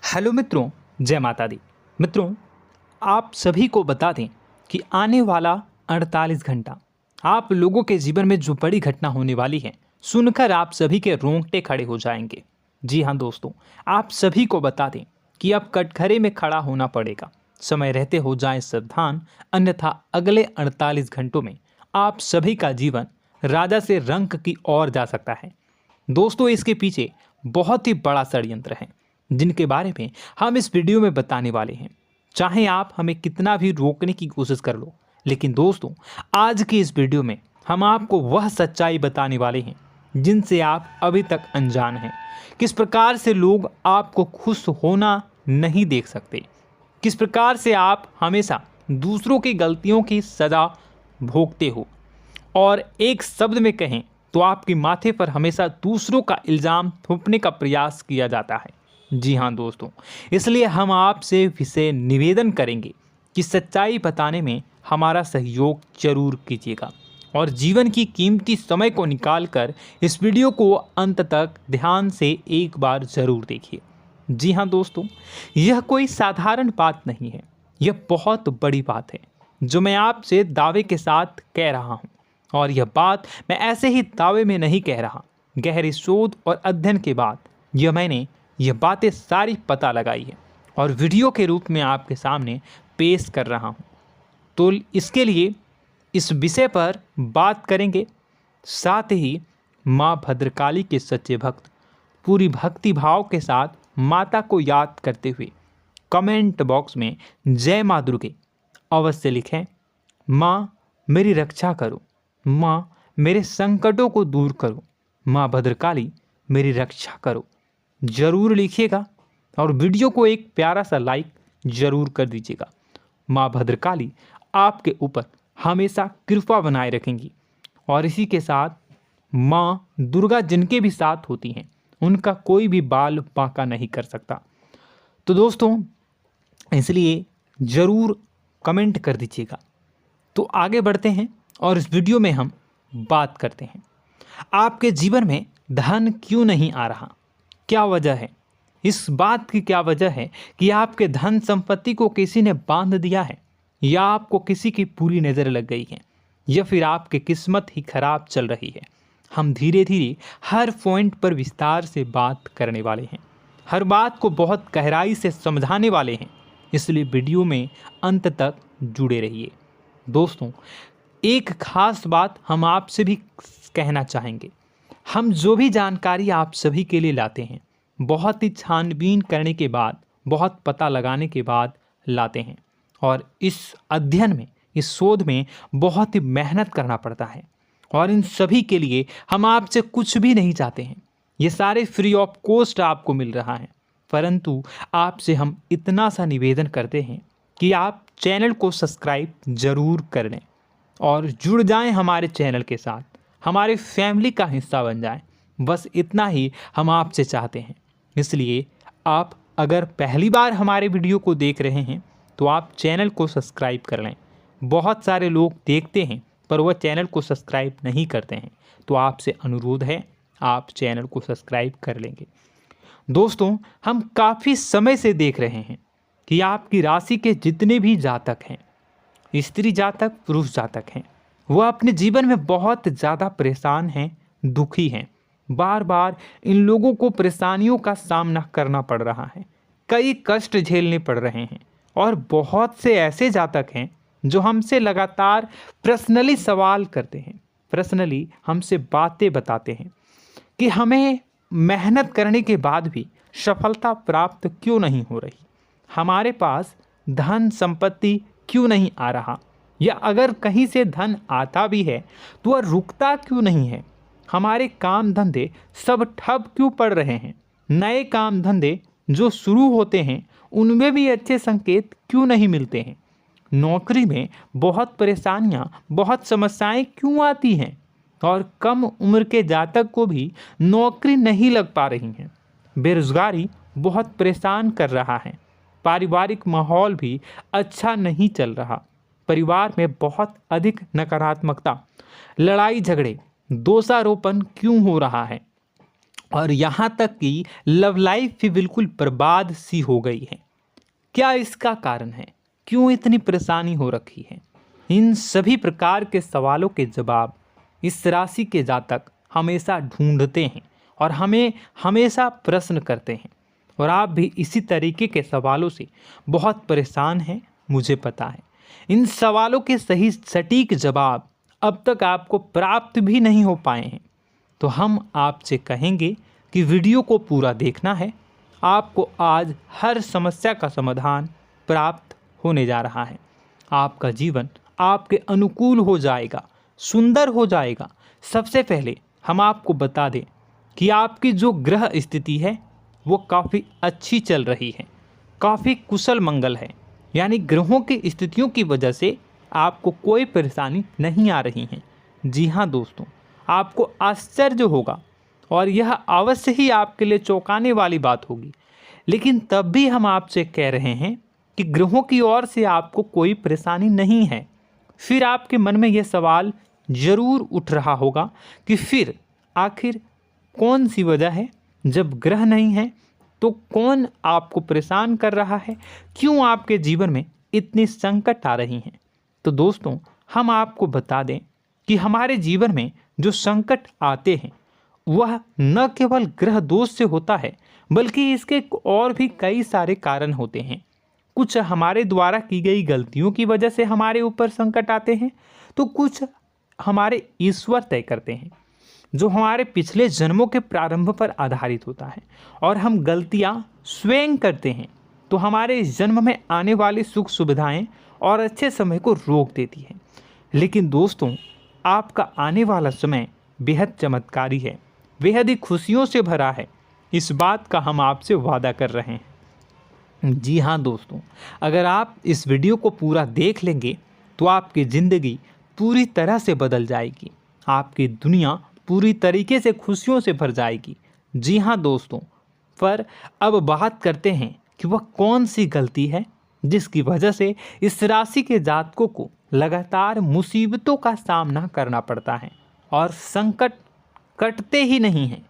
Hello मित्रों, जय माता दी। मित्रों, आप सभी को बता दें कि आने वाला 48 घंटा आप लोगों के जीवन में जो बड़ी घटना होने वाली है, सुनकर आप सभी के रोंगटे खड़े हो जाएंगे। जी हाँ दोस्तों, आप सभी को बता दें कि अब कटघरे में खड़ा होना पड़ेगा। समय रहते हो जाएं सावधान, अन्यथा अगले 48 घंटों में आप सभी का जीवन राजा से रंक की ओर जा सकता है। दोस्तों, इसके पीछे बहुत ही बड़ा षड्यंत्र है जिनके बारे में हम इस वीडियो में बताने वाले हैं। चाहे आप हमें कितना भी रोकने की कोशिश कर लो, लेकिन दोस्तों आज की इस वीडियो में हम आपको वह सच्चाई बताने वाले हैं जिनसे आप अभी तक अनजान हैं। किस प्रकार से लोग आपको खुश होना नहीं देख सकते, किस प्रकार से आप हमेशा दूसरों की गलतियों की सज़ा भोगते हो, और एक शब्द में कहें तो आपके माथे पर हमेशा दूसरों का इल्ज़ाम थोपने का प्रयास किया जाता है। जी हाँ दोस्तों, इसलिए हम आपसे विशेष निवेदन करेंगे कि सच्चाई बताने में हमारा सहयोग जरूर कीजिएगा और जीवन की कीमती समय को निकालकर इस वीडियो को अंत तक ध्यान से एक बार ज़रूर देखिए। जी हाँ दोस्तों, यह कोई साधारण बात नहीं है, यह बहुत बड़ी बात है जो मैं आपसे दावे के साथ कह रहा हूँ। और यह बात मैं ऐसे ही दावे में नहीं कह रहा, गहरी शोध और अध्ययन के बाद मैंने यह बातें सारी पता लगाई है और वीडियो के रूप में आपके सामने पेश कर रहा हूँ। तो इसके लिए इस विषय पर बात करेंगे। साथ ही माँ भद्रकाली के सच्चे भक्त पूरी भक्ति भाव के साथ माता को याद करते हुए कमेंट बॉक्स में जय माँ दुर्गे अवश्य लिखें। माँ मेरी रक्षा करो, माँ मेरे संकटों को दूर करो, माँ भद्रकाली मेरी रक्षा करो, ज़रूर लिखिएगा और वीडियो को एक प्यारा सा लाइक ज़रूर कर दीजिएगा। माँ भद्रकाली आपके ऊपर हमेशा कृपा बनाए रखेंगी और इसी के साथ माँ दुर्गा जिनके भी साथ होती हैं उनका कोई भी बाल बांका नहीं कर सकता। तो दोस्तों, इसलिए ज़रूर कमेंट कर दीजिएगा। तो आगे बढ़ते हैं और इस वीडियो में हम बात करते हैं, आपके जीवन में धन क्यों नहीं आ रहा, क्या वजह है। इस बात की क्या वजह है कि आपके धन संपत्ति को किसी ने बांध दिया है, या आपको किसी की पूरी नज़र लग गई है, या फिर आपकी किस्मत ही खराब चल रही है। हम धीरे धीरे हर पॉइंट पर विस्तार से बात करने वाले हैं, हर बात को बहुत गहराई से समझाने वाले हैं, इसलिए वीडियो में अंत तक जुड़े रहिए। दोस्तों, एक खास बात हम आपसे भी कहना चाहेंगे, हम जो भी जानकारी आप सभी के लिए लाते हैं बहुत ही छानबीन करने के बाद, बहुत पता लगाने के बाद लाते हैं, और इस अध्ययन में, इस शोध में बहुत ही मेहनत करना पड़ता है। और इन सभी के लिए हम आपसे कुछ भी नहीं चाहते हैं, ये सारे फ्री ऑफ कॉस्ट आपको मिल रहा है। परंतु आपसे हम इतना सा निवेदन करते हैं कि आप चैनल को सब्सक्राइब ज़रूर कर लें और जुड़ जाएं हमारे चैनल के साथ, हमारे फैमिली का हिस्सा बन जाएं। बस इतना ही हम आपसे चाहते हैं। इसलिए आप अगर पहली बार हमारे वीडियो को देख रहे हैं तो आप चैनल को सब्सक्राइब कर लें। बहुत सारे लोग देखते हैं पर वह चैनल को सब्सक्राइब नहीं करते हैं, तो आपसे अनुरोध है आप चैनल को सब्सक्राइब कर लेंगे। दोस्तों, हम काफ़ी समय से देख रहे हैं कि आपकी राशि के जितने भी जातक हैं, स्त्री जातक पुरुष जातक हैं, वह अपने जीवन में बहुत ज़्यादा परेशान हैं, दुखी हैं। बार बार इन लोगों को परेशानियों का सामना करना पड़ रहा है, कई कष्ट झेलने पड़ रहे हैं। और बहुत से ऐसे जातक हैं जो हमसे लगातार पर्सनली सवाल करते हैं, पर्सनली हमसे बातें बताते हैं कि हमें मेहनत करने के बाद भी सफलता प्राप्त क्यों नहीं हो रही, हमारे पास धन संपत्ति क्यों नहीं आ रहा, या अगर कहीं से धन आता भी है तो वह रुकता क्यों नहीं है, हमारे काम धंधे सब ठप क्यों पड़ रहे हैं, नए काम धंधे जो शुरू होते हैं उनमें भी अच्छे संकेत क्यों नहीं मिलते हैं, नौकरी में बहुत परेशानियां, बहुत समस्याएं क्यों आती हैं, और कम उम्र के जातक को भी नौकरी नहीं लग पा रही हैं, बेरोजगारी बहुत परेशान कर रहा है, पारिवारिक माहौल भी अच्छा नहीं चल रहा, परिवार में बहुत अधिक नकारात्मकता, लड़ाई झगड़े, दोषारोपण क्यों हो रहा है, और यहाँ तक कि लव लाइफ भी बिल्कुल बर्बाद सी हो गई है। क्या इसका कारण है? क्यों इतनी परेशानी हो रखी है? इन सभी प्रकार के सवालों के जवाब इस राशि के जातक हमेशा ढूंढते हैं और हमें हमेशा प्रश्न करते हैं। और आप भी इसी तरीके के सवालों से बहुत परेशान हैं, मुझे पता है। इन सवालों के सही सटीक जवाब अब तक आपको प्राप्त भी नहीं हो पाए हैं, तो हम आपसे कहेंगे कि वीडियो को पूरा देखना है। आपको आज हर समस्या का समाधान प्राप्त होने जा रहा है। आपका जीवन आपके अनुकूल हो जाएगा, सुंदर हो जाएगा। सबसे पहले हम आपको बता दें कि आपकी जो ग्रह स्थिति है वो काफ़ी अच्छी चल रही है, काफ़ी कुशल मंगल है। यानी ग्रहों की स्थितियों की वजह से आपको कोई परेशानी नहीं आ रही है। जी हाँ दोस्तों, आपको आश्चर्य होगा और यह अवश्य ही आपके लिए चौंकाने वाली बात होगी, लेकिन तब भी हम आपसे कह रहे हैं कि ग्रहों की ओर से आपको कोई परेशानी नहीं है। फिर आपके मन में यह सवाल जरूर उठ रहा होगा कि फिर आखिर कौन सी वजह है? जब ग्रह नहीं है तो कौन आपको परेशान कर रहा है? क्यों आपके जीवन में इतनी संकट आ रही हैं? तो दोस्तों, हम आपको बता दें कि हमारे जीवन में जो संकट आते हैं वह न केवल ग्रह दोष से होता है, बल्कि इसके और भी कई सारे कारण होते हैं। कुछ हमारे द्वारा की गई गलतियों की वजह से हमारे ऊपर संकट आते हैं, तो कुछ हमारे ईश्वर तय करते हैं, जो हमारे पिछले जन्मों के प्रारंभ पर आधारित होता है। और हम गलतियां स्वयं करते हैं तो हमारे इस जन्म में आने वाली सुख सुविधाएं और अच्छे समय को रोक देती है। लेकिन दोस्तों, आपका आने वाला समय बेहद चमत्कारी है, बेहद ही खुशियों से भरा है। इस बात का हम आपसे वादा कर रहे हैं। जी हाँ दोस्तों, अगर आप इस वीडियो को पूरा देख लेंगे तो आपकी ज़िंदगी पूरी तरह से बदल जाएगी, आपकी दुनिया पूरी तरीके से खुशियों से भर जाएगी। जी हाँ दोस्तों, पर अब बात करते हैं कि वह कौन सी गलती है जिसकी वजह से इस राशि के जातकों को लगातार मुसीबतों का सामना करना पड़ता है और संकट कटते ही नहीं हैं।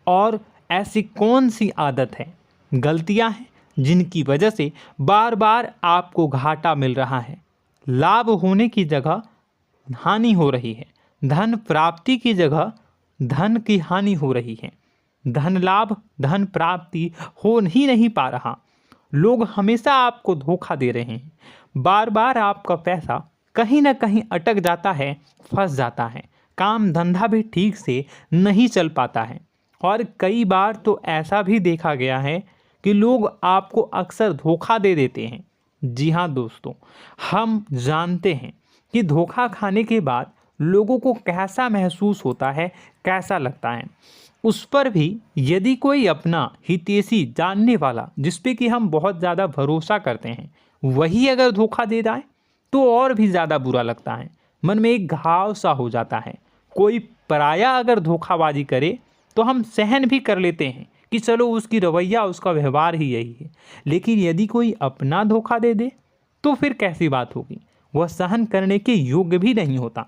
और ऐसी कौन सी आदत है, गलतियां हैं जिनकी वजह से बार बार आपको घाटा मिल रहा है, लाभ होने की जगह हानि हो रही है, धन प्राप्ति की जगह धन की हानि हो रही है, धन लाभ धन प्राप्ति हो ही नहीं पा रहा, लोग हमेशा आपको धोखा दे रहे हैं, बार बार आपका पैसा कहीं ना कहीं अटक जाता है, फंस जाता है, काम धंधा भी ठीक से नहीं चल पाता है। और कई बार तो ऐसा भी देखा गया है कि लोग आपको अक्सर धोखा दे देते हैं। जी हाँ दोस्तों, हम जानते हैं कि धोखा खाने के बाद लोगों को कैसा महसूस होता है, कैसा लगता है। उस पर भी यदि कोई अपना हितैषी जानने वाला, जिस पे कि हम बहुत ज़्यादा भरोसा करते हैं, वही अगर धोखा दे जाए तो और भी ज़्यादा बुरा लगता है, मन में एक घाव सा हो जाता है। कोई पराया अगर धोखाबाजी करे तो हम सहन भी कर लेते हैं कि चलो उसकी रवैया, उसका व्यवहार ही यही है। लेकिन यदि कोई अपना धोखा दे दे तो फिर कैसी बात होगी, वह सहन करने के योग्य भी नहीं होता।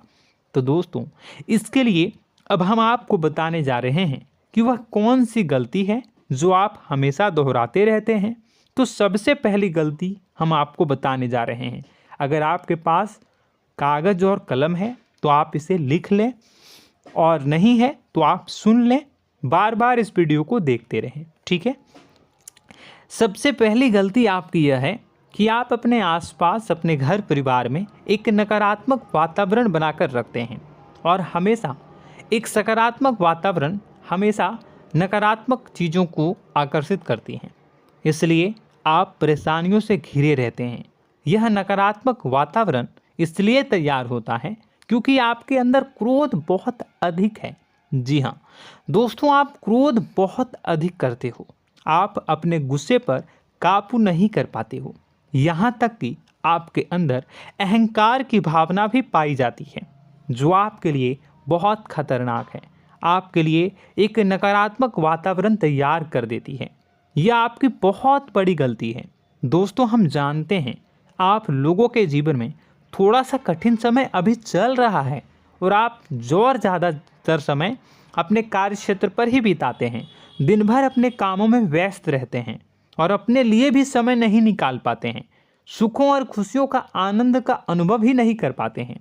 तो दोस्तों, इसके लिए अब हम आपको बताने जा रहे हैं कि वह कौन सी गलती है जो आप हमेशा दोहराते रहते हैं। तो सबसे पहली गलती हम आपको बताने जा रहे हैं। अगर आपके पास कागज़ और कलम है तो आप इसे लिख लें, और नहीं है तो आप सुन लें, बार बार इस वीडियो को देखते रहें, ठीक है। सबसे पहली गलती आपकी यह है कि आप अपने आसपास, अपने घर परिवार में एक नकारात्मक वातावरण बनाकर रखते हैं, और हमेशा एक सकारात्मक वातावरण हमेशा नकारात्मक चीज़ों को आकर्षित करती हैं। इसलिए आप परेशानियों से घिरे रहते हैं। यह नकारात्मक वातावरण इसलिए तैयार होता है क्योंकि आपके अंदर क्रोध बहुत अधिक है। जी हाँ दोस्तों, आप क्रोध बहुत अधिक करते हो, आप अपने गुस्से पर काबू नहीं कर पाते हो। यहाँ तक कि आपके अंदर अहंकार की भावना भी पाई जाती है, जो आपके लिए बहुत खतरनाक है, आपके लिए एक नकारात्मक वातावरण तैयार कर देती है। यह आपकी बहुत बड़ी गलती है। दोस्तों, हम जानते हैं आप लोगों के जीवन में थोड़ा सा कठिन समय अभी चल रहा है, और आप ज़्यादातर समय अपने कार्य क्षेत्र पर ही बिताते हैं, दिन भर अपने कामों में व्यस्त रहते हैं और अपने लिए भी समय नहीं निकाल पाते हैं, सुखों और खुशियों का आनंद का अनुभव ही नहीं कर पाते हैं,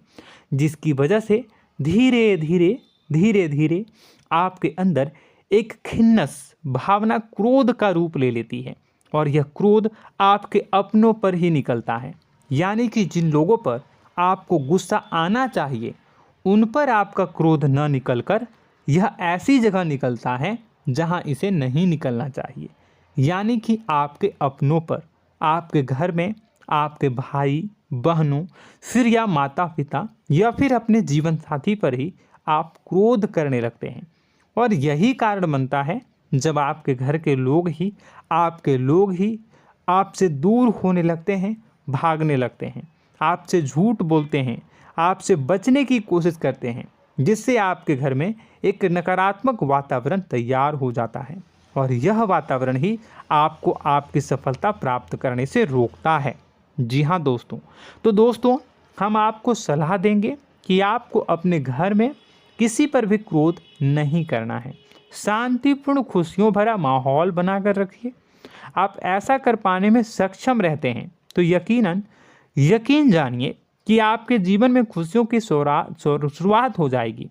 जिसकी वजह से धीरे धीरे आपके अंदर एक खिन्नस भावना क्रोध का रूप ले लेती है और यह क्रोध आपके अपनों पर ही निकलता है। यानी कि जिन लोगों पर आपको गुस्सा आना चाहिए उन पर आपका क्रोध न निकलकर यह ऐसी जगह निकलता है जहां इसे नहीं निकलना चाहिए। यानी कि आपके अपनों पर, आपके घर में, आपके भाई बहनों, फिर या माता पिता या फिर अपने जीवन साथी पर ही आप क्रोध करने लगते हैं। और यही कारण बनता है जब आपके घर के लोग ही आपसे दूर होने लगते हैं, भागने लगते हैं, आपसे झूठ बोलते हैं, आपसे बचने की कोशिश करते हैं, जिससे आपके घर में एक नकारात्मक वातावरण तैयार हो जाता है और यह वातावरण ही आपको आपकी सफलता प्राप्त करने से रोकता है। जी हाँ दोस्तों, तो दोस्तों हम आपको सलाह देंगे कि आपको अपने घर में किसी पर भी क्रोध नहीं करना है। शांतिपूर्ण खुशियों भरा माहौल बनाकर रखिए। आप ऐसा कर पाने में सक्षम रहते हैं तो यकीन जानिए कि आपके जीवन में खुशियों की शुरुआत हो जाएगी,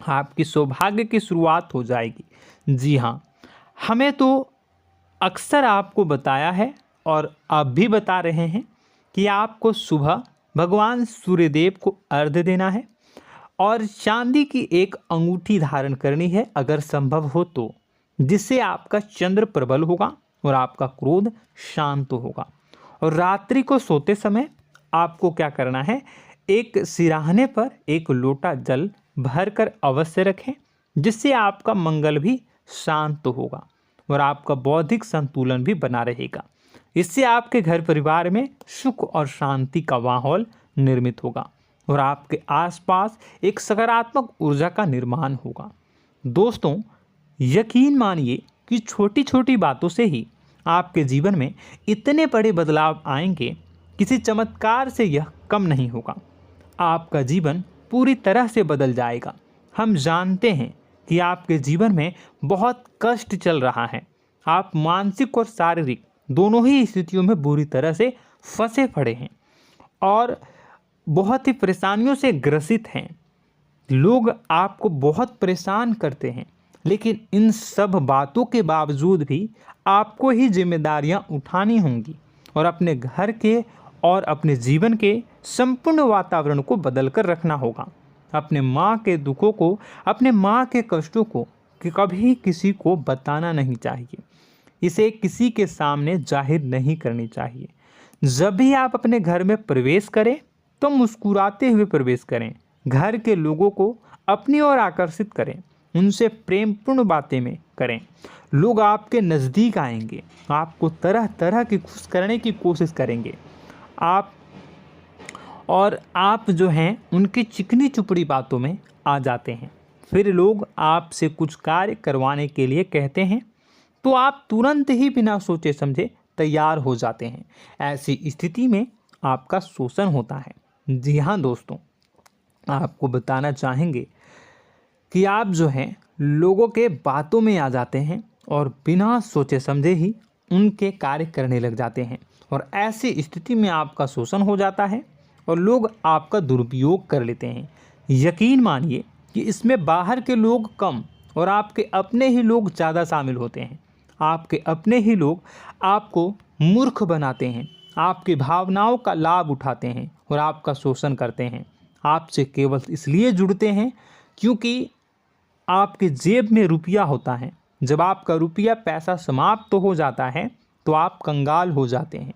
आपकी सौभाग्य की शुरुआत हो जाएगी। जी हाँ, हमें तो अक्सर आपको बताया है और अब भी बता रहे हैं कि आपको सुबह भगवान सूर्यदेव को अर्घ्य देना है और चांदी की एक अंगूठी धारण करनी है अगर संभव हो तो, जिससे आपका चंद्र प्रबल होगा और आपका क्रोध शांत होगा। और रात्रि को सोते समय आपको क्या करना है, एक सिराहने पर एक लोटा जल भरकर अवश्य रखें, जिससे आपका मंगल भी शांत होगा और आपका बौद्धिक संतुलन भी बना रहेगा। इससे आपके घर परिवार में सुख और शांति का माहौल निर्मित होगा और आपके आसपास एक सकारात्मक ऊर्जा का निर्माण होगा। दोस्तों यकीन मानिए कि छोटी छोटी बातों से ही आपके जीवन में इतने बड़े बदलाव आएंगे, किसी चमत्कार से यह कम नहीं होगा। आपका जीवन पूरी तरह से बदल जाएगा। हम जानते हैं कि आपके जीवन में बहुत कष्ट चल रहा है, आप मानसिक और शारीरिक दोनों ही स्थितियों में बुरी तरह से फंसे पड़े हैं और बहुत ही परेशानियों से ग्रसित हैं। लोग आपको बहुत परेशान करते हैं, लेकिन इन सब बातों के बावजूद भी आपको ही जिम्मेदारियां उठानी होंगी और अपने घर के और अपने जीवन के संपूर्ण वातावरण को बदल कर रखना होगा। अपने माँ के दुखों को, अपने माँ के कष्टों को कभी किसी को बताना नहीं चाहिए, इसे किसी के सामने जाहिर नहीं करनी चाहिए। जब भी आप अपने घर में प्रवेश करें तो मुस्कुराते हुए प्रवेश करें, घर के लोगों को अपनी ओर आकर्षित करें, उनसे प्रेमपूर्ण बातें में करें। लोग आपके नज़दीक आएंगे, आपको तरह तरह की खुश करने की कोशिश करेंगे। आप जो हैं उनकी चिकनी चुपड़ी बातों में आ जाते हैं। फिर लोग आपसे कुछ कार्य करवाने के लिए कहते हैं तो आप तुरंत ही बिना सोचे समझे तैयार हो जाते हैं। ऐसी स्थिति में आपका शोषण होता है। जी हाँ दोस्तों, आपको बताना चाहेंगे कि आप जो हैं लोगों के बातों में आ जाते हैं और बिना सोचे समझे ही उनके कार्य करने लग जाते हैं और ऐसी स्थिति में आपका शोषण हो जाता है और लोग आपका दुरुपयोग कर लेते हैं। यकीन मानिए कि इसमें बाहर के लोग कम और आपके अपने ही लोग ज़्यादा शामिल होते हैं। आपके अपने ही लोग आपको मूर्ख बनाते हैं, आपकी भावनाओं का लाभ उठाते हैं और आपका शोषण करते हैं। आपसे केवल इसलिए जुड़ते हैं क्योंकि आपके जेब में रुपया होता है। जब आपका रुपया पैसा समाप्त हो जाता है तो आप कंगाल हो जाते हैं,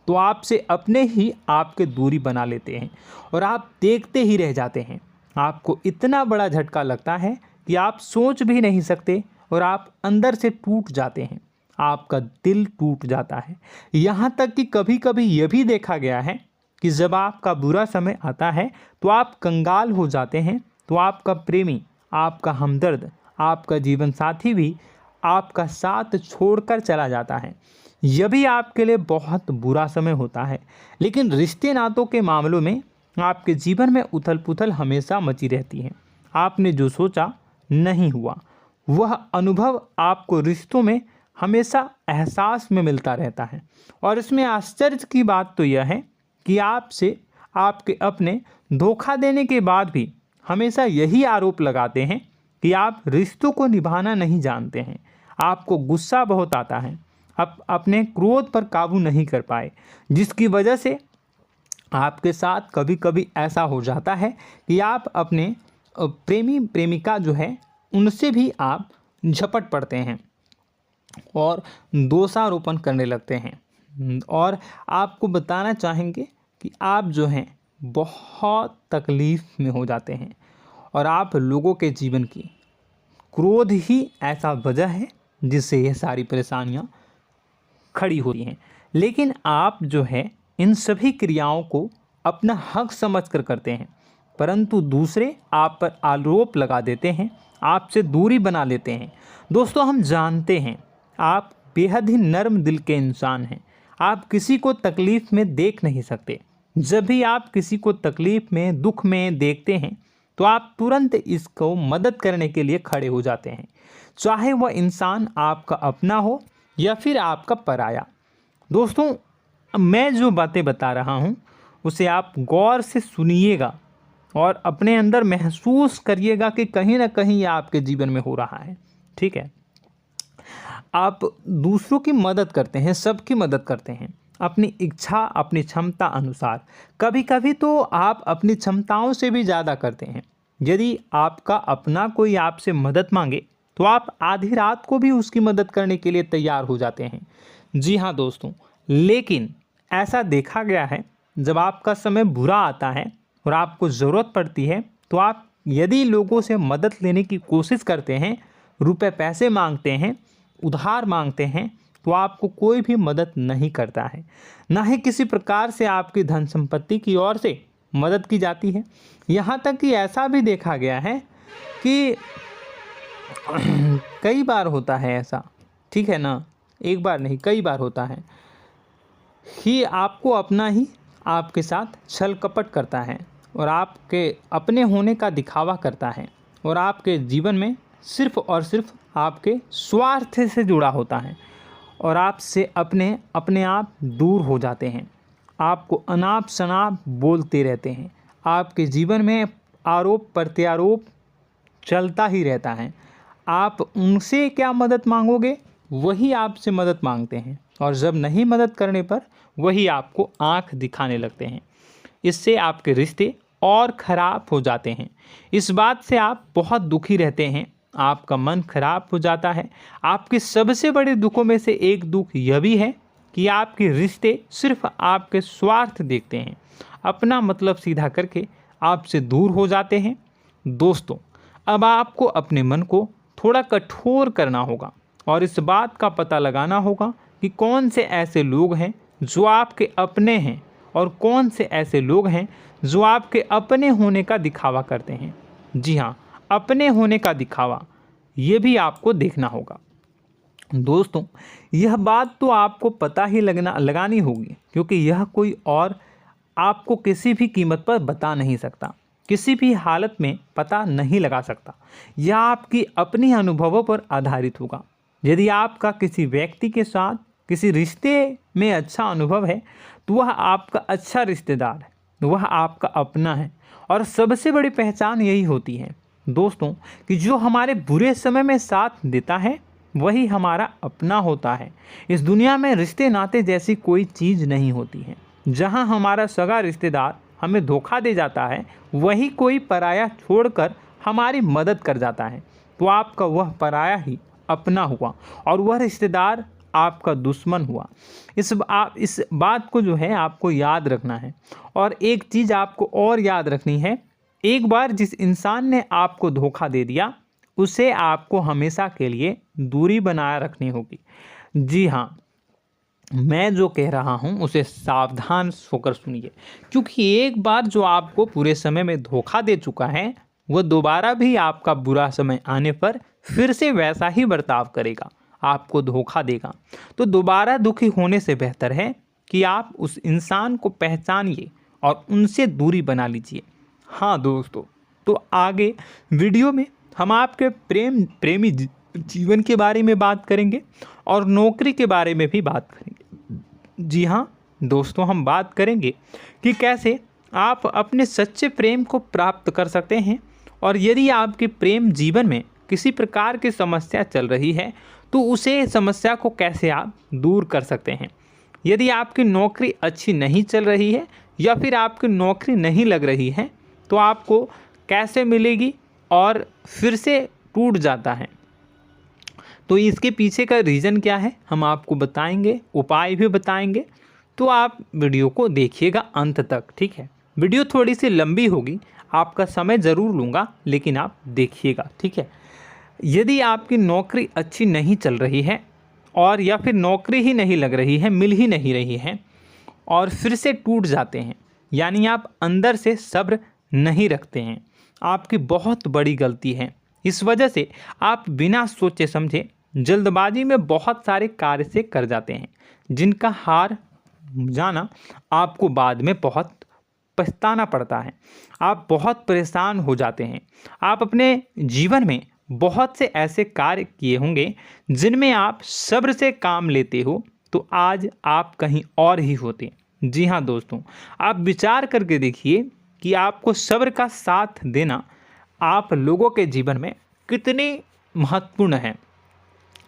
तो आपसे अपने ही आपके दूरी बना लेते हैं और आप देखते ही रह जाते हैं। आपको इतना बड़ा झटका लगता है कि आप सोच भी नहीं सकते और आप अंदर से टूट जाते हैं, आपका दिल टूट जाता है। यहाँ तक कि कभी कभी यह भी देखा गया है कि जब आपका बुरा समय आता है तो आप कंगाल हो जाते हैं, तो आपका प्रेमी, आपका हमदर्द, आपका जीवन साथी भी आपका साथ छोड़कर चला जाता है। यह भी आपके लिए बहुत बुरा समय होता है। लेकिन रिश्ते नातों के मामलों में आपके जीवन में उथल पुथल हमेशा मची रहती है। आपने जो सोचा नहीं हुआ। वह अनुभव आपको रिश्तों में हमेशा एहसास में मिलता रहता है। और इसमें आश्चर्य की बात तो यह है कि आपसे आपके अपने धोखा देने के बाद भी हमेशा यही आरोप लगाते हैं कि आप रिश्तों को निभाना नहीं जानते हैं। आपको गुस्सा बहुत आता है, आप अपने क्रोध पर काबू नहीं कर पाए, जिसकी वजह से आपके साथ कभी कभी ऐसा हो जाता है कि आप अपने प्रेमी प्रेमिका जो है उनसे भी आप झपट पड़ते हैं और दोषारोपण करने लगते हैं। और आपको बताना चाहेंगे कि आप जो हैं बहुत तकलीफ़ में हो जाते हैं और आप लोगों के जीवन की क्रोध ही ऐसा वजह है जिससे ये सारी परेशानियाँ खड़ी होती हैं। लेकिन आप जो है इन सभी क्रियाओं को अपना हक समझकर करते हैं, परंतु दूसरे आप पर आरोप लगा देते हैं, आपसे दूरी बना लेते हैं। दोस्तों, हम जानते हैं आप बेहद ही नर्म दिल के इंसान हैं। आप किसी को तकलीफ़ में देख नहीं सकते। जब भी आप किसी को तकलीफ़ में, दुख में देखते हैं तो आप तुरंत इसको मदद करने के लिए खड़े हो जाते हैं, चाहे वह इंसान आपका अपना हो या फिर आपका पराया। दोस्तों, मैं जो बातें बता रहा हूँ उसे आप गौर से सुनिएगा और अपने अंदर महसूस करिएगा कि कहीं ना कहीं यह आपके जीवन में हो रहा है। ठीक है, आप दूसरों की मदद करते हैं, सबकी मदद करते हैं अपनी इच्छा, अपनी क्षमता अनुसार। कभी कभी तो आप अपनी क्षमताओं से भी ज़्यादा करते हैं। यदि आपका अपना कोई आपसे मदद मांगे तो आप आधी रात को भी उसकी मदद करने के लिए तैयार हो जाते हैं। जी हाँ दोस्तों, लेकिन ऐसा देखा गया है जब आपका समय बुरा आता है और आपको ज़रूरत पड़ती है तो आप यदि लोगों से मदद लेने की कोशिश करते हैं, रुपए पैसे मांगते हैं, उधार मांगते हैं, तो आपको कोई भी मदद नहीं करता है। ना ही किसी प्रकार से आपकी धन संपत्ति की ओर से मदद की जाती है। यहाँ तक कि ऐसा भी देखा गया है कि कई बार होता है ऐसा, ठीक है ना, एक बार नहीं कई बार होता है कि आपको अपना ही आपके साथ छल कपट करता है और आपके अपने होने का दिखावा करता है और आपके जीवन में सिर्फ और सिर्फ आपके स्वार्थ से जुड़ा होता है और आपसे अपने आप दूर हो जाते हैं। आपको अनाप शनाप बोलते रहते हैं। आपके जीवन में आरोप प्रत्यारोप चलता ही रहता है। आप उनसे क्या मदद मांगोगे, वही आपसे मदद मांगते हैं और जब नहीं मदद करने पर वही आपको आंख दिखाने लगते हैं। इससे आपके रिश्ते और ख़राब हो जाते हैं। इस बात से आप बहुत दुखी रहते हैं, आपका मन खराब हो जाता है। आपके सबसे बड़े दुखों में से एक दुख यह भी है कि आपके रिश्ते सिर्फ आपके स्वार्थ देखते हैं, अपना मतलब सीधा करके आपसे दूर हो जाते हैं। दोस्तों, अब आपको अपने मन को थोड़ा कठोर करना होगा और इस बात का पता लगाना होगा कि कौन से ऐसे लोग हैं जो आपके अपने हैं और कौन से ऐसे लोग हैं जो आपके अपने होने का दिखावा करते हैं। जी हाँ, अपने होने का दिखावा, ये भी आपको देखना होगा। दोस्तों, यह बात तो आपको पता ही लगानी होगी, क्योंकि यह कोई और आपको किसी भी कीमत पर बता नहीं सकता, किसी भी हालत में पता नहीं लगा सकता। यह आपकी अपनी अनुभवों पर आधारित होगा। यदि आपका किसी व्यक्ति के साथ किसी रिश्ते में अच्छा अनुभव है तो वह आपका अच्छा रिश्तेदार है, वह आपका अपना है। और सबसे बड़ी पहचान यही होती है दोस्तों कि जो हमारे बुरे समय में साथ देता है वही हमारा अपना होता है। इस दुनिया में रिश्ते नाते जैसी कोई चीज़ नहीं होती है। जहां हमारा सगा रिश्तेदार हमें धोखा दे जाता है, वही कोई पराया छोड़कर हमारी मदद कर जाता है, तो आपका वह पराया ही अपना हुआ और वह रिश्तेदार आपका दुश्मन हुआ। इस बात को जो है आपको याद रखना है। और एक चीज़ आपको और याद रखनी है, एक बार जिस इंसान ने आपको धोखा दे दिया उसे आपको हमेशा के लिए दूरी बनाए रखनी होगी। जी हाँ, मैं जो कह रहा हूँ उसे सावधान होकर सुनिए, क्योंकि एक बार जो आपको पूरे समय में धोखा दे चुका है वह दोबारा भी आपका बुरा समय आने पर फिर से वैसा ही बर्ताव करेगा, आपको धोखा देगा। तो दोबारा दुखी होने से बेहतर है कि आप उस इंसान को पहचानिए और उनसे दूरी बना लीजिए। हाँ दोस्तों, तो आगे वीडियो में हम आपके प्रेमी जीवन के बारे में बात करेंगे और नौकरी के बारे में भी बात करेंगे। जी हाँ दोस्तों, हम बात करेंगे कि कैसे आप अपने सच्चे प्रेम को प्राप्त कर सकते हैं, और यदि आपके प्रेम जीवन में किसी प्रकार की समस्या चल रही है तो उसे समस्या को कैसे आप दूर कर सकते हैं। यदि आपकी नौकरी अच्छी नहीं चल रही है या फिर आपकी नौकरी नहीं लग रही है तो आपको कैसे मिलेगी और फिर से टूट जाता है, तो इसके पीछे का रीज़न क्या है हम आपको बताएंगे, उपाय भी बताएंगे। तो आप वीडियो को देखिएगा अंत तक, ठीक है। वीडियो थोड़ी सी लंबी होगी, आपका समय ज़रूर लूँगा, लेकिन आप देखिएगा, ठीक है। यदि आपकी नौकरी अच्छी नहीं चल रही है और या फिर नौकरी ही नहीं लग रही है, मिल ही नहीं रही है और फिर से टूट जाते हैं, यानी आप अंदर से सब्र नहीं रखते हैं, आपकी बहुत बड़ी गलती है। इस वजह से आप बिना सोचे समझे जल्दबाजी में बहुत सारे कार्य से कर जाते हैं, जिनका हार जाना आपको बाद में बहुत पछताना पड़ता है। आप बहुत परेशान हो जाते हैं। आप अपने जीवन में बहुत से ऐसे कार्य किए होंगे जिनमें आप सब्र से काम लेते हो, तो आज आप कहीं और ही होते। जी हाँ दोस्तों, आप विचार करके देखिए कि आपको सब्र का साथ देना आप लोगों के जीवन में कितने महत्वपूर्ण है।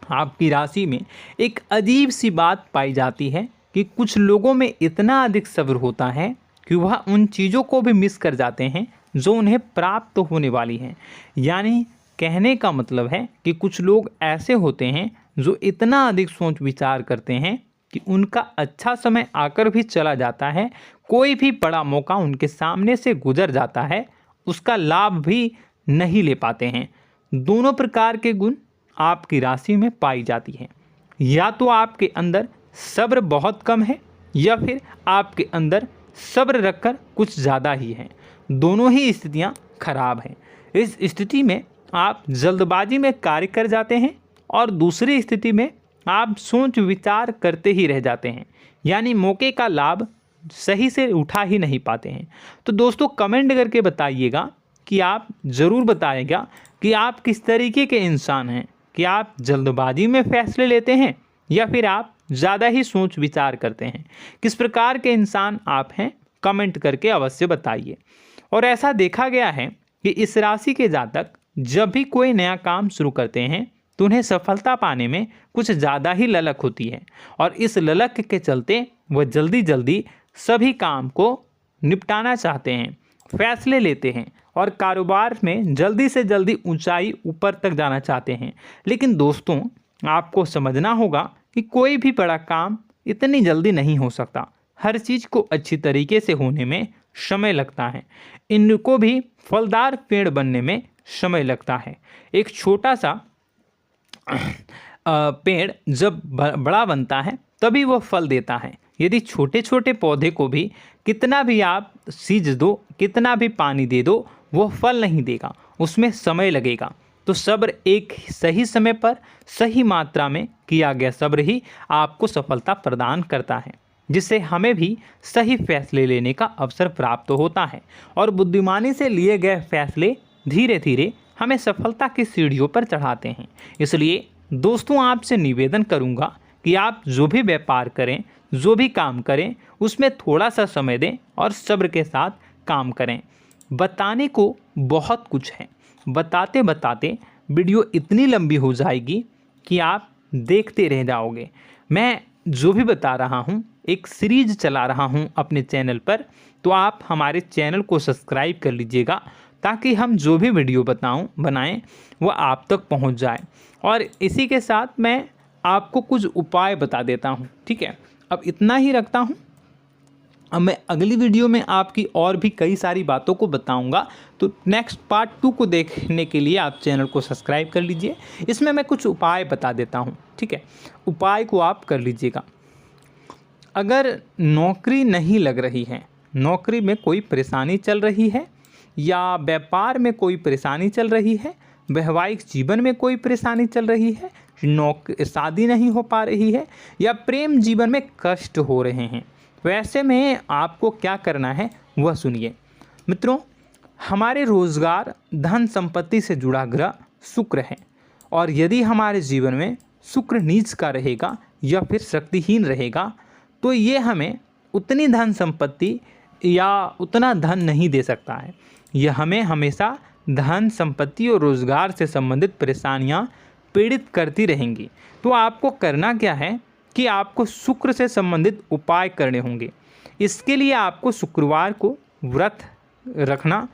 आपकी राशि में एक अजीब सी बात पाई जाती है कि कुछ लोगों में इतना अधिक सब्र होता है कि वह उन चीज़ों को भी मिस कर जाते हैं जो उन्हें प्राप्त होने वाली हैं। यानी कहने का मतलब है कि कुछ लोग ऐसे होते हैं जो इतना अधिक सोच विचार करते हैं कि उनका अच्छा समय आकर भी चला जाता है, कोई भी बड़ा मौका उनके सामने से गुजर जाता है, उसका लाभ भी नहीं ले पाते हैं। दोनों प्रकार के गुण आपकी राशि में पाई जाती हैं। या तो आपके अंदर सब्र बहुत कम है या फिर आपके अंदर सब्र रखकर कुछ ज़्यादा ही है। दोनों ही स्थितियाँ खराब हैं। इस स्थिति में आप जल्दबाजी में कार्य कर जाते हैं और दूसरी स्थिति में आप सोच विचार करते ही रह जाते हैं, यानी मौके का लाभ सही से उठा ही नहीं पाते हैं। तो दोस्तों कमेंट करके बताइएगा कि आप ज़रूर बताइएगा कि आप किस तरीके के इंसान हैं, कि आप जल्दबाजी में फैसले लेते हैं या फिर आप ज़्यादा ही सोच विचार करते हैं। किस प्रकार के इंसान आप हैं, कमेंट करके अवश्य बताइए। और ऐसा देखा गया है कि इस राशि के जातक जब भी कोई नया काम शुरू करते हैं तो उन्हें सफलता पाने में कुछ ज़्यादा ही ललक होती है, और इस ललक के चलते वह जल्दी जल्दी सभी काम को निपटाना चाहते हैं, फैसले लेते हैं और कारोबार में जल्दी से जल्दी ऊंचाई ऊपर तक जाना चाहते हैं। लेकिन दोस्तों आपको समझना होगा कि कोई भी बड़ा काम इतनी जल्दी नहीं हो सकता। हर चीज़ को अच्छी तरीके से होने में समय लगता है। इनको भी फलदार पेड़ बनने में समय लगता है। एक छोटा सा पेड़ जब बड़ा बनता है तभी वो फल देता है। यदि छोटे छोटे पौधे को भी कितना भी आप सींच दो, कितना भी पानी दे दो, वो फल नहीं देगा, उसमें समय लगेगा। तो सब्र एक सही समय पर सही मात्रा में किया गया सब्र ही आपको सफलता प्रदान करता है, जिससे हमें भी सही फैसले लेने का अवसर प्राप्त होता है। और बुद्धिमानी से लिए गए फैसले धीरे धीरे हमें सफलता की सीढ़ियों पर चढ़ाते हैं। इसलिए दोस्तों आपसे निवेदन करूंगा कि आप जो भी व्यापार करें, जो भी काम करें, उसमें थोड़ा सा समय दें और सब्र के साथ काम करें। बताने को बहुत कुछ है, बताते बताते वीडियो इतनी लंबी हो जाएगी कि आप देखते रह जाओगे। मैं जो भी बता रहा हूँ एक सीरीज चला रहा हूँ अपने चैनल पर, तो आप हमारे चैनल को सब्सक्राइब कर लीजिएगा ताकि हम जो भी वीडियो बनाएं वो आप तक पहुँच जाए। और इसी के साथ मैं आपको कुछ उपाय बता देता हूँ, ठीक है। अब इतना ही रखता हूँ। अब मैं अगली वीडियो में आपकी और भी कई सारी बातों को बताऊंगा। तो नेक्स्ट पार्ट 2 को देखने के लिए आप चैनल को सब्सक्राइब कर लीजिए। इसमें मैं कुछ उपाय बता देता हूं, ठीक है। उपाय को आप कर लीजिएगा। अगर नौकरी नहीं लग रही है, नौकरी में कोई परेशानी चल रही है, या व्यापार में कोई परेशानी चल रही है, वैवाहिक जीवन में कोई परेशानी चल रही है, शादी नहीं हो पा रही है, या प्रेम जीवन में कष्ट हो रहे हैं, वैसे में आपको क्या करना है वह सुनिए। मित्रों, हमारे रोजगार धन संपत्ति से जुड़ा ग्रह शुक्र है, और यदि हमारे जीवन में शुक्र नीच का रहेगा या फिर शक्तिहीन रहेगा तो ये हमें उतनी धन संपत्ति या उतना धन नहीं दे सकता है। यह हमें हमेशा धन संपत्ति और रोजगार से संबंधित परेशानियां पीड़ित करती रहेंगी। तो आपको करना क्या है कि आपको शुक्र से संबंधित उपाय करने होंगे। इसके लिए आपको शुक्रवार को व्रत रखना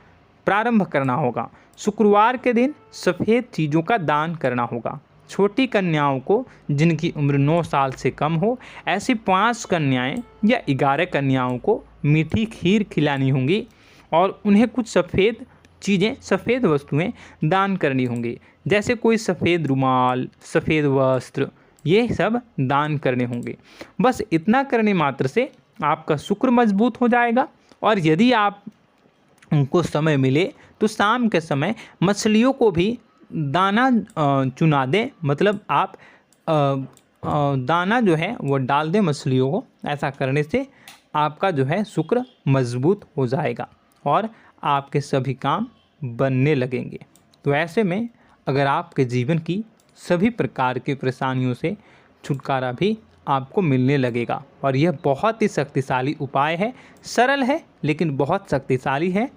प्रारंभ करना होगा। शुक्रवार के दिन सफ़ेद चीज़ों का दान करना होगा। छोटी कन्याओं को जिनकी उम्र 9 साल से कम हो, ऐसी 5 कन्याएं या 11 कन्याओं को मीठी खीर खिलानी होंगी और उन्हें कुछ सफ़ेद चीज़ें, सफ़ेद वस्तुएं दान करनी होंगी, जैसे कोई सफ़ेद रुमाल, सफ़ेद वस्त्र, ये सब दान करने होंगे। बस इतना करने मात्र से आपका शुक्र मजबूत हो जाएगा। और यदि आप उनको समय मिले तो शाम के समय मछलियों को भी दाना चुना दें, मतलब आप दाना जो है वो डाल दें मछलियों को। ऐसा करने से आपका जो है शुक्र मजबूत हो जाएगा और आपके सभी काम बनने लगेंगे। तो ऐसे में अगर आपके जीवन की सभी प्रकार की परेशानियों से छुटकारा भी आपको मिलने लगेगा। और यह बहुत ही शक्तिशाली उपाय है, सरल है लेकिन बहुत शक्तिशाली है।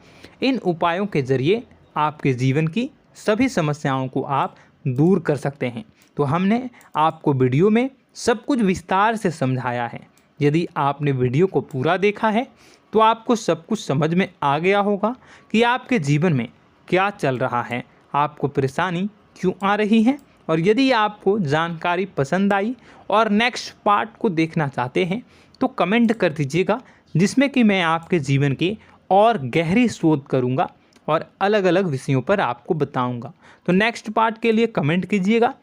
इन उपायों के ज़रिए आपके जीवन की सभी समस्याओं को आप दूर कर सकते हैं। तो हमने आपको वीडियो में सब कुछ विस्तार से समझाया है। यदि आपने वीडियो को पूरा देखा है तो आपको सब कुछ समझ में आ गया होगा कि आपके जीवन में क्या चल रहा है, आपको परेशानी क्यों आ रही है। और यदि आपको जानकारी पसंद आई और नेक्स्ट पार्ट को देखना चाहते हैं तो कमेंट कर दीजिएगा, जिसमें कि मैं आपके जीवन की और गहरी शोध करूंगा और अलग अलग विषयों पर आपको बताऊंगा। तो नेक्स्ट पार्ट के लिए कमेंट कीजिएगा,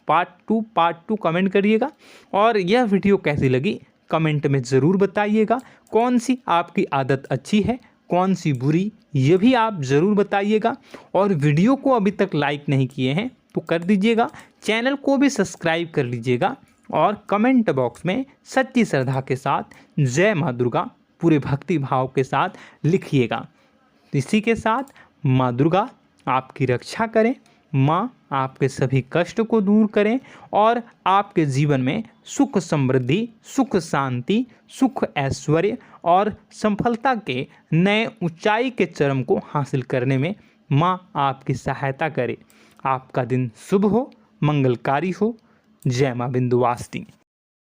पार्ट टू कमेंट करिएगा। और यह वीडियो कैसी लगी कमेंट में ज़रूर बताइएगा। कौन सी आपकी आदत अच्छी है, कौन सी बुरी, ये भी आप ज़रूर बताइएगा। और वीडियो को अभी तक लाइक नहीं किए हैं तो कर दीजिएगा, चैनल को भी सब्सक्राइब कर लीजिएगा और कमेंट बॉक्स में सच्ची श्रद्धा के साथ जय माँ दुर्गा पूरे भक्ति भाव के साथ लिखिएगा। इसी के साथ माँ दुर्गा आपकी रक्षा करें, माँ आपके कष्ट कष्ट को दूर करें और आपके जीवन में सुख समृद्धि, सुख शांति, सुख ऐश्वर्य और सफलता के नए ऊंचाई के चरम को हासिल करने में माँ आपकी सहायता करे। आपका दिन शुभ हो, मंगलकारी हो। जय माँ विंध्यवासिनी।